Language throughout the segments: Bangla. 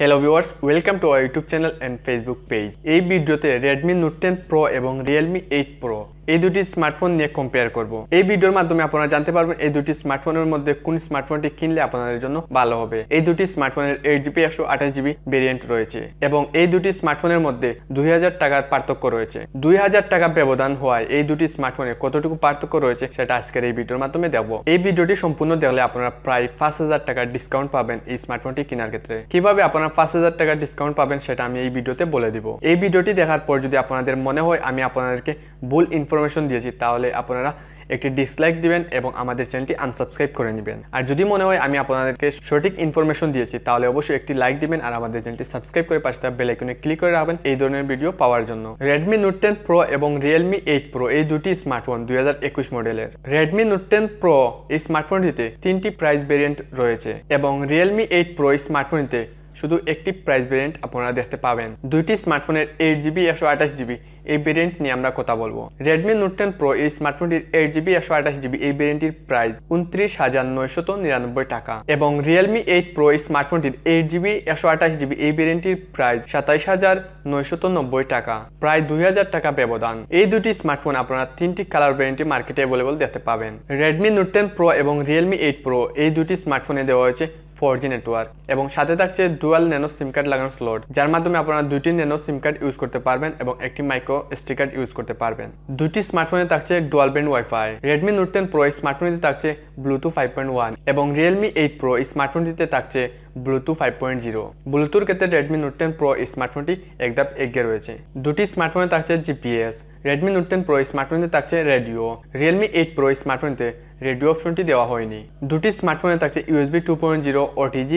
Hello viewers, welcome to our YouTube channel and Facebook page. এই ভিডিওতে Redmi Note 10 Pro এবং Realme 8 Pro এই দুটি স্মার্টফোন নিয়ে কম্পেয়ার করব। এই ভিডিওর মাধ্যমে আপনারা জানতে পারবেন এই দুটি স্মার্টফোনের মধ্যে কোন স্মার্টফোনটি কিনলে আপনাদের জন্য ভালো হবে। এই দুটি স্মার্টফোনের 8GB 128GB ভেরিয়েন্ট রয়েছে এবং এই দুটি স্মার্টফোনের মধ্যে 2000 টাকার পার্থক্য রয়েছে। 2000 টাকা ব্যবধান হওয়ায় এই দুটি স্মার্টফোনে কতটুকু পার্থক্য রয়েছে সেটা আজকের এই ভিডিওর মাধ্যমে দেব। এই ভিডিওটি সম্পূর্ণ দেখলে আপনারা প্রায় 5000 টাকার ডিসকাউন্ট পাবেন এই স্মার্টফোনটি কেনার ক্ষেত্রে। কিভাবে আপনারা 5000 টাকার ডিসকাউন্ট পাবেন সেটা আমি এই ভিডিওতে বলে দিব। এই ভিডিওটি দেখার পর যদি আপনাদের মনে হয় আমি আপনাদেরকে ভুল ইনফরমেশন দিয়েছি তাহলে আপনারা একটি ডিসলাইক দিবেন এবং আমাদের চ্যানেলটি আনসাবস্ক্রাইব করে নেবেন। আর যদি মনে হয় আমি আপনাদেরকে সঠিক ইনফরমেশন দিয়েছি তাহলে অবশ্যই একটি লাইক দিবেন আর আমাদের চ্যানেলটি সাবস্ক্রাইব করে পাশে থাকা বেল আইকনে ক্লিক করে রাখবেন এই ধরনের ভিডিও পাওয়ার জন্য। Redmi Note 10 Pro এবং Realme 8 Pro এই দুটি স্মার্টফোন 2021 মডেলের। Redmi Note 10 Pro এই স্মার্টফোনটিতে তিনটি প্রাইস ভেরিয়েন্ট রয়েছে এবং Realme 8 Pro এই স্মার্টফোনটিতে শুধু একটি প্রাইস ভেরিয়েন্ট আপনারা দেখতে পাবেন। দুইটি স্মার্টফোনের 8GB 128GB এই ভেরিয়েন্ট নিয়ে আমরা কথা বলবো। Redmi Note 10 Pro এই স্মার্টফোনটির 8GB 128GB এই ভেরিয়েন্টের প্রাইস 29,999 টাকা এবং Realme 8 Pro এই স্মার্টফোনটির 8GB 128GB এই ভেরিয়েন্টের প্রাইস 27,990 টাকা, প্রায় 2000 টাকা ব্যবধান। এই দুটি স্মার্টফোন আপনারা তিনটি কালার ভেরিয়েন্টে মার্কেটে অ্যাভেলেবল দেখতে পাবেন। Redmi Note 10 Pro এবং Realme 8 Pro এই দুটি স্মার্টফোনে দেওয়া হয়েছে 4G নেটওয়ার্ক এবং সাথে থাকছে ডুয়াল ন্যানো সিম কার্ড লাগানো স্লট, যার মাধ্যমে আপনারা দুইটি ন্যানো সিম কার্ড ইউজ করতে পারবেন এবং একটি মাইক্রো এসডি কার্ড ইউজ করতে পারবেন। দুটি স্মার্টফোনে থাকছে dual band wifi. Redmi Note 10 Pro এই স্মার্টফোনটিতে থাকছে ব্লুটুথ 5.1 এবং Realme 8 Pro এই স্মার্টফোনটিতে থাকছে ব্লুটুথ 5.0। ব্লুটুথের ক্ষেত্রে Redmi Note 10 Pro এই স্মার্টফোনটি একদম এগিয়ে রয়েছে। দুটি স্মার্টফোনে থাকছে জিপিএস। Redmi Note 10 Pro এই স্মার্টফোনটিতে থাকছে রেডিও। Realme 8 Pro এই স্মার্টফোনটিতে রেডিও অপশনটি দেওয়া হয়নি। দুটি স্মার্টফোনে থাকছে USB 2.0 OTG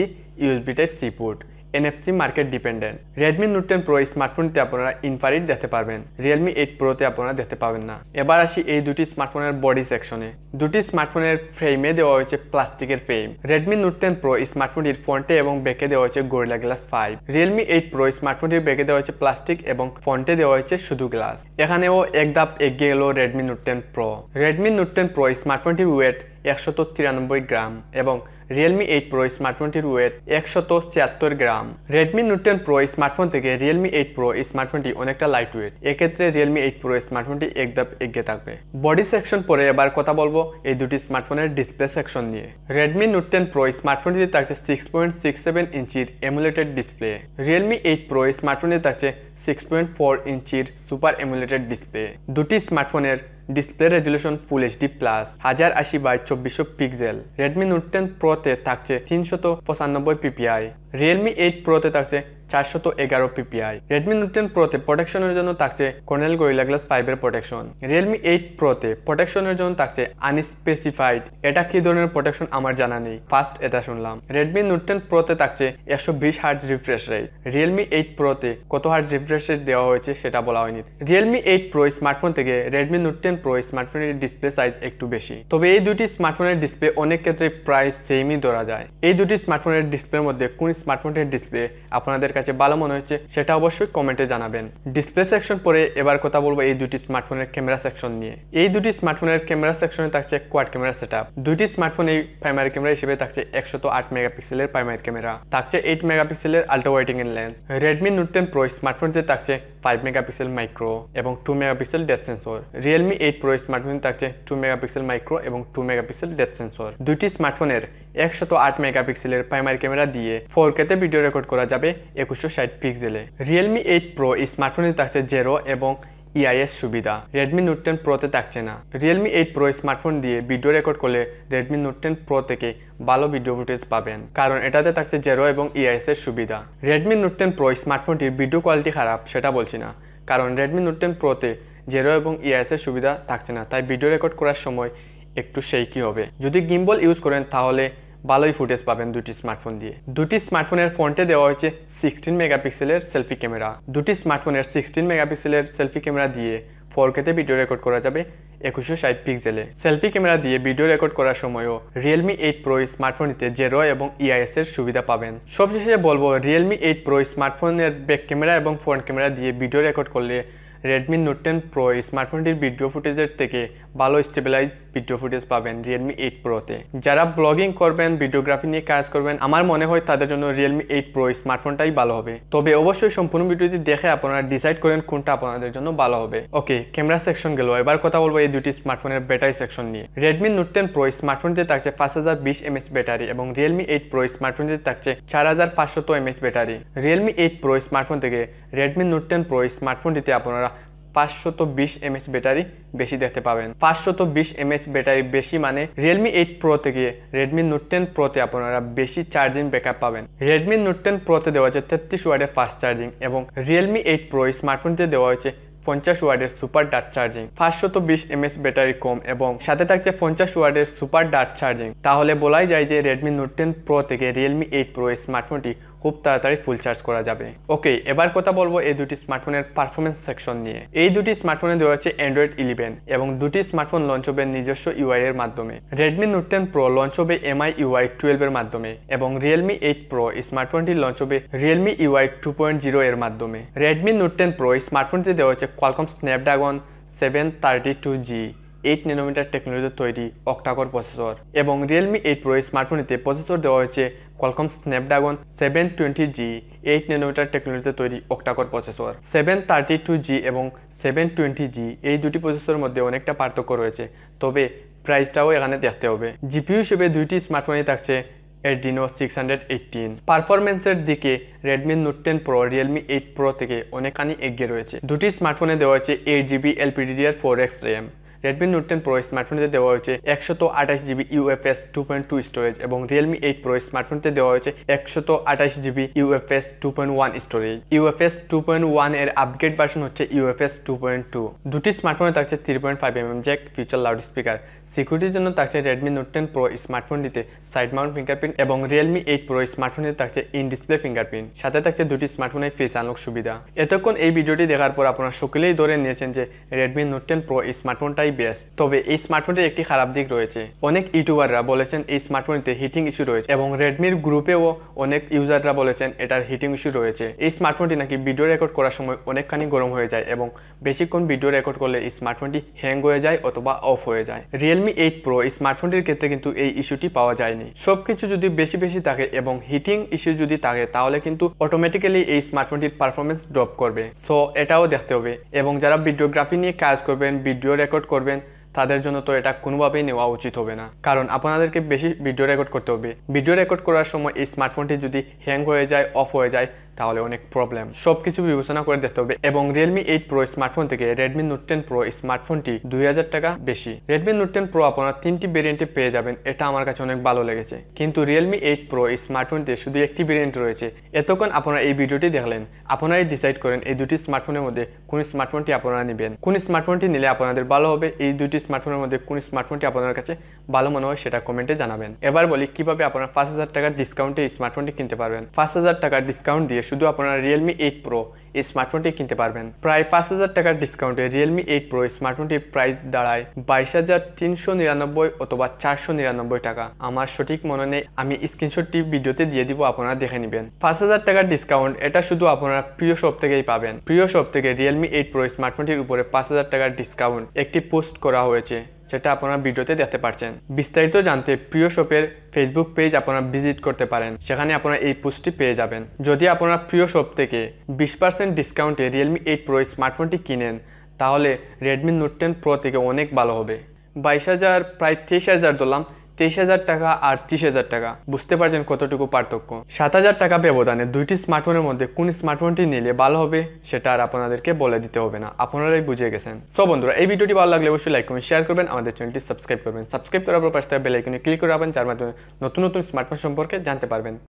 USB Type-C port, NFC market dependent. Redmi Note 10 Pro এই স্মার্টফোনটিতে আপনারা ইনফ্রারেড দেখতে পারবেন, Realme 8 Pro তে আপনারা দেখতে পাবেন না। এবার আসি এই দুটি স্মার্টফোনের বডি সেকশনে। দুটি স্মার্টফোনের ফ্রেমে দেওয়া হয়েছে প্লাস্টিকের ফ্রেম। Redmi Note 10 Pro এই স্মার্টফোনটির ফ্রন্টে এবং ব্যাকে দেওয়া হয়েছে Gorilla Glass 5। Realme 8 Pro এই স্মার্টফোনটির ব্যাকে দেওয়া হয়েছে প্লাস্টিক এবং ফ্রন্টে দেওয়া হয়েছে শুধু গ্লাস। এখানেও এক ধাপ এগিয়ে গেল Redmi Note 10 Pro। Redmi Note 10 Pro এই স্মার্টফোনটির ওয়েট 193 গ্রাম এবং Realme 8 Pro স্মার্টফোনটির ওয়েট 176 গ্রাম। Redmi Note 10 Pro স্মার্টফোন থেকে Realme 8 Pro স্মার্টফোনটি অনেকটা লাইট ওয়েট। এক্ষেত্রে Realme 8 Pro স্মার্টফোনটি একদম এগিয়ে থাকবে। বডি সেকশন পরে এবার কথা বলবো এই দুটি স্মার্টফোনের ডিসপ্লে সেকশন নিয়ে। Redmi Note 10 Pro স্মার্টফোনটিতে থাকছে 6.67 ইঞ্চির এমুলেটেড ডিসপ্লে। Realme 8 Pro স্মার্টফোনটিতে থাকছে 6.4 ইঞ্চির সুপার এমুলেটেড ডিসপ্লে। দুটি স্মার্টফোনের ডিসপ্লে রেজুলেশন ফুল HD plus 1080x2400 pixel. Redmi Note 10 Pro তে থাকছে 395 ppi। Realme 8 Pro তে থাকছে 411 ppi। Redmi Note 10 Pro তে প্রোটেকশনের জন্য থাকছে Cornell Gorilla Glass 5 এর প্রোটেকশন। Realme 8 Pro তে প্রোটেকশনের জন্য থাকছে আনস্পেসিফাইড। এটা কি ধরনের প্রোটেকশন আমার জানা নেই, ফার্স্ট এটা শুনলাম। Redmi Note 10 Pro তে থাকছে 120 Hz refresh rate. Realme 8 Pro তে কত হার্জ রিফ্রেশ রেট দেওয়া হয়েছে সেটা বলা হয়নি। Realme 8 Pro স্মার্টফোন থেকে Redmi Note 10 Pro স্মার্টফোনের ডিসপ্লে সাইজ একটু বেশি, তবে এই দুটি স্মার্টফোনের ডিসপ্লে অনেক ক্ষেত্রে প্রাইস সেমই ধরা যায়। এই দুটি স্মার্টফোনের ডিসপ্লের মধ্যে কোন স্মার্টফোনের ডিসপ্লে আপনাদের কাছে ভালো মনে হচ্ছে সেটা অবশ্যই কমেন্টে জানাবেন। ডিসপ্লে সেকশন পরে এবার কথা বলবো এই দুটি স্মার্টফোনের ক্যামেরা সেকশন নিয়ে। এই দুটি স্মার্টফোনের ক্যামেরা সেকশনে থাকছে কোয়াড ক্যামেরা সেটআপ। দুটি স্মার্টফোনে প্রাইমারি ক্যামেরা হিসেবে থাকছে 108 মেগাপিক্সেলের প্রাইমারি ক্যামেরা, থাকছে 8 মেগাপিক্সেলের ultra wide angle lens. Redmi Note 10 Pro স্মার্টফোনটিতে থাকছে 5 মেগাপিক্সেল মাইক্রো এবং 2 megapixel depth sensor. Realme 8 Pro স্মার্টফোনে থাকছে 2 মেগাপিক্সেল মাইক্রো এবং 2 মেগাপিক্সেল ডেপথ সেন্সর। দুটি স্মার্টফোনের 108 মেগাপিক্সেলের প্রাইমারি ক্যামেরা দিয়ে 4K তে ভিডিও রেকর্ড করা যাবে 2160 পিক্সেলে। Realme 8 Pro স্মার্টফোনে থাকছে জেরো এবং EIS সুবিধা, Redmi Note 10 Pro তে থাকছে না। Realme 8 Pro স্মার্টফোন দিয়ে ভিডিও রেকর্ড করলে Redmi Note 10 Pro থেকে ভালো ভিডিও ফুটেজ পাবেন, কারণ এটাতে থাকছে জেরো এবং EIS এর সুবিধা। Redmi Note 10 Pro স্মার্টফোনটির ভিডিও কোয়ালিটি খারাপ সেটা বলছি না, কারণ Redmi Note 10 Pro তে জেরো এবং EIS এর সুবিধা থাকছে না, তাই ভিডিও রেকর্ড করার সময় একটু শেকি হবে। যদি গিম্বল ইউজ করেন তাহলে ভালোই ফুটেজ পাবেন দুটি স্মার্টফোন দিয়ে। দুটি স্মার্টফোনের ফ্রন্টে দেওয়া হয়েছে 16 মেগাপিক্সেলের সেলফি ক্যামেরা। দুটি স্মার্টফোনের 16 মেগাপিক্সেলের সেলফি ক্যামেরা দিয়ে 4K তে ভিডিও রেকর্ড করা যাবে 2160 পিক্সেলে। সেলফি ক্যামেরা দিয়ে ভিডিও রেকর্ড করার সময়ও Realme 8 Pro স্মার্টফোনটিতে জেরো এবং EIS এর সুবিধা পাবেন। সবশেষে বলবো Realme 8 Pro স্মার্টফোনের ব্যাক ক্যামেরা এবং ফ্রন্ট ক্যামেরা দিয়ে ভিডিও রেকর্ড করলে Redmi Note 10 Pro স্মার্টফোনটির ভিডিও ফুটেজের থেকে ভালো স্টেবিলাইজ ভিডিও ফুটেজ পাবেন Realme 8 Proতে। যারা ব্লগিং করবেন, ভিডিওগ্রাফি নিয়ে কাজ করবেন, আমার মনে হয় তাদের জন্য Realme 8 Pro স্মার্টফোনটাই ভালো হবে। তবে অবশ্যই সম্পূর্ণ ভিডিওটি দেখে আপনারা ডিসাইড করেন কোনটা আপনাদের জন্য ভালো হবে। ওকে, ক্যামেরা সেকশন গেল, এবার কথা বলবো এই দুটি স্মার্টফোনের ব্যাটারি সেকশন নিয়ে। Redmi Note 10 Pro স্মার্টফোনটিতে থাকছে 5020 mAh ব্যাটারি এবং Realme 8 Pro স্মার্টফোনটিতে থাকছে 4500 mAh battery. Realme 8 Pro smartphone থেকে Redmi Note 10 Pro স্মার্টফোনটিতে আপনারা 520 mAh ব্যাটারি বেশি দেখতে পাবেন। 520 mAh ব্যাটারি বেশি মানে Realme 8 Pro থেকে Redmi Note 10 Pro তে আপনারা বেশি চার্জিং ব্যাকআপ পাবেন। Redmi Note 10 Pro তে দেওয়া আছে 33 ওয়াটের ফাস্ট চার্জিং এবং Realme 8 Pro স্মার্টফোনটিতে দেওয়া হয়েছে 50 ওয়াটের super dart charging. 520 mAh battery কম এবং সাথে থাকছে 50 ওয়াটের সুপার ডার্ট চার্জিং। তাহলে বলাই যায় যে Redmi Note 10 Pro থেকে Realme 8 Pro স্মার্টফোনটি খুব তাড়াতাড়ি ফুল চার্জ করা যাবে। ওকে, এবার কথা বলবো এই দুটি স্মার্টফোনের পারফরমেন্স সেকশন নিয়ে। এই দুটি স্মার্টফোনে দেওয়া হচ্ছে Android 11 এবং দুটি স্মার্টফোন লঞ্চ হবে নিজস্ব UI এর মাধ্যমে। Redmi Note 10 Pro লঞ্চ হবে MI UI 12 এর মাধ্যমে এবং Realme 8 Pro স্মার্টফোনটি লঞ্চ হবে Realme UI 2.0 এর মাধ্যমে। Redmi Note 10 Pro স্মার্টফোনটিতে দেওয়া হচ্ছে Qualcomm Snapdragon 732G 8 nanometer টেকনোলজিতে তৈরি অক্টাকোর প্রসেসর এবং Realme 8 Pro স্মার্টফোনটিতে প্রসেসর দেওয়া হয়েছে Qualcomm Snapdragon 720G 8 nanometer টেকনোলজিতে তৈরি অক্টাকোর প্রসেসর। 732G এবং 720G এই দুটি প্রসেসরের মধ্যে অনেকটা পার্থক্য রয়েছে, তবে প্রাইসটাও এখানে দেখতে হবে। জিপিইউ হিসেবে দুইটি স্মার্টফোনে থাকছে Adreno 618। পারফরমেন্সের দিকে Redmi Note 10 Pro Realme 8 Pro থেকে অনেকখানি এগিয়ে রয়েছে। দুটি স্মার্টফোনে দেওয়া হয়েছে 8GB LPDDR4X RAM। Redmi Note 10 Pro স্মার্টফোনটিতে দেওয়া হয়েছে 128GB UFS 2.2 স্টোরেজ এবং Realme 8 Pro স্মার্টফোনটিতে দেওয়া হয়েছে 128GB UFS 2.1 স্টোরেজ। UFS 2.1 এর আপগ্রেড ভার্সন হচ্ছে UFS 2.2। দুটি স্মার্টফোনে থাকছে 3.5mm Jack, future loud speaker. সিকিউরিটির জন্য থাকছে Redmi Note 10 Pro স্মার্টফোনটিতে সাইড মাউন্ট ফিঙ্গারপ্রিন্ট এবং Realme 8 Pro স্মার্টফোনটিতে থাকছে ইন ডিসপ্লে ফিঙ্গারপ্রিন্ট। সাথে থাকছে দুটি স্মার্টফোনের ফেস আনলক সুবিধা। এতক্ষণ এই ভিডিওটি দেখার পর আপনারা সকলেই ধরে নিয়েছেন যে Redmi Note 10 Pro স্মার্টফোনটাই বেস্ট। তবে এই স্মার্টফোনটির একটি খারাপ দিক রয়েছে। অনেক ইউটিউবাররা বলেছেন এই স্মার্টফোনটিতে হিটিং ইস্যু রয়েছে এবং রেডমির গ্রুপেও অনেক ইউজাররা বলেছেন এটার হিটিং ইস্যু রয়েছে। এই স্মার্টফোনটি নাকি ভিডিও রেকর্ড করার সময় অনেকখানি গরম হয়ে যায় এবং বেশিক্ষণ ভিডিও রেকর্ড করলে এই স্মার্টফোনটি হ্যাং হয়ে যায় অথবা অফ হয়ে যায়। Realme 8 Pro স্মার্টফোনটির ক্ষেত্রে কিন্তু এই ইস্যুটি পাওয়া যায়নি। সবকিছু যদি বেশি বেশি থাকে এবং হিটিং ইস্যু যদি থাকে তাহলে কিন্তু অটোমেটিক্যালি এই স্মার্টফোনটির পারফরমেন্স ড্রপ করবে। সো এটাও দেখতে হবে এবং যারা ভিডিওগ্রাফি নিয়ে কাজ করবেন, ভিডিও রেকর্ড করবেন, তাদের জন্য তো এটা কোনোভাবেই নেওয়া উচিত হবে না, কারণ আপনাদেরকে বেশি ভিডিও রেকর্ড করতে হবে। ভিডিও রেকর্ড করার সময় এই স্মার্টফোনটি যদি হ্যাং হয়ে যায়, অফ হয়ে যায়, তাহলে অনেক প্রবলেম। সবকিছু বিবেচনা করে দেখতে হবে এবং Realme 8 Pro স্মার্টফোন থেকে Redmi Note 10 Pro স্মার্টফোনটি 2000 টাকা বেশি। Redmi Note 10 Pro আপনারা তিনটি ভেরিয়েন্টে পেয়ে যাবেন, এটা আমার কাছে অনেক ভালো লেগেছে। কিন্তু Realme 8 Pro স্মার্টফোনতে শুধু একটি ভেরিয়েন্ট রয়েছে। এতক্ষণ আপনারা এই ভিডিওটি দেখলেন, আপনারাই ডিসাইড করেন এই দুটি স্মার্টফোনের মধ্যে কোন স্মার্টফোনটি আপনারা নেবেন, কোন স্মার্টফোনটি নিলে আপনাদের ভালো হবে। এই দুটি স্মার্টফোনের মধ্যে কোন স্মার্টফোনটি আপনার কাছে ভালো মনে হয় সেটা কমেন্টে জানাবেন। এবার বলি কিভাবে আপনারা 5000 টাকার ডিসকাউন্টে এই স্মার্টফোনটি কিনতে পারবেন। 5000 টাকার ডিসকাউন্ট দিয়ে শুধু আপনারা Realme 8 Pro এই স্মার্টফোনটি কিনতে পারবেন। প্রায় 5000 টাকার ডিসকাউন্টে Realme 8 Pro স্মার্টফোনটির প্রাইস দাঁড়ায় 22399 অথবা 499 টাকা। আমার সঠিক মনে নেই, আমি স্ক্রিনশটটি ভিডিওতে দিয়ে দিব, আপনারা দেখে নেবেন। 5000 টাকার ডিসকাউন্ট এটা শুধু আপনারা প্রিয় শপ থেকেই পাবেন। প্রিয় শপ থেকে Realme 8 Pro স্মার্টফোনটির উপরে 5000 টাকার ডিসকাউন্ট একটি পোস্ট করা হয়েছে, যেটা আপনারা ভিডিওতে দেখতে পাচ্ছেন। বিস্তারিত জানতে প্রিয় শপের ফেসবুক পেজ আপনারা ভিজিট করতে পারেন, সেখানে আপনারা এই পোস্টটি পেয়ে যাবেন। যদি আপনারা প্রিয় শপ থেকে 20% ডিসকাউন্টে Realme 8 Pro স্মার্টফোনটি কিনেন, তাহলে Redmi Note 10 Pro থেকে অনেক ভালো হবে। 22000 প্রায় 23000 ধরলাম, 23000 টাকা আর 30000 টাকা, বুঝতে পারছেন কতটুকু পার্থক্য। 7000 টাকা ব্যবধানে দুইটি স্মার্টফোনের মধ্যে কোন স্মার্টফোনটি নিলে ভালো হবে সেটা আর আপনাদেরকে বলে দিতে হবে না, আপনারাই বুঝে গেছেন। সো বন্ধুরা, এই ভিডিওটি ভালো লাগলে অবশ্যই লাইক করবেন, শেয়ার করবেন, আমাদের চ্যানেলটি সাবস্ক্রাইব করবেন। সাবস্ক্রাইব করার পর পাশে থাকা বেল আইকনে ক্লিক করে রাখবেন, যার মাধ্যমে নতুন নতুন স্মার্টফোন সম্পর্কে জানতে পারবেন।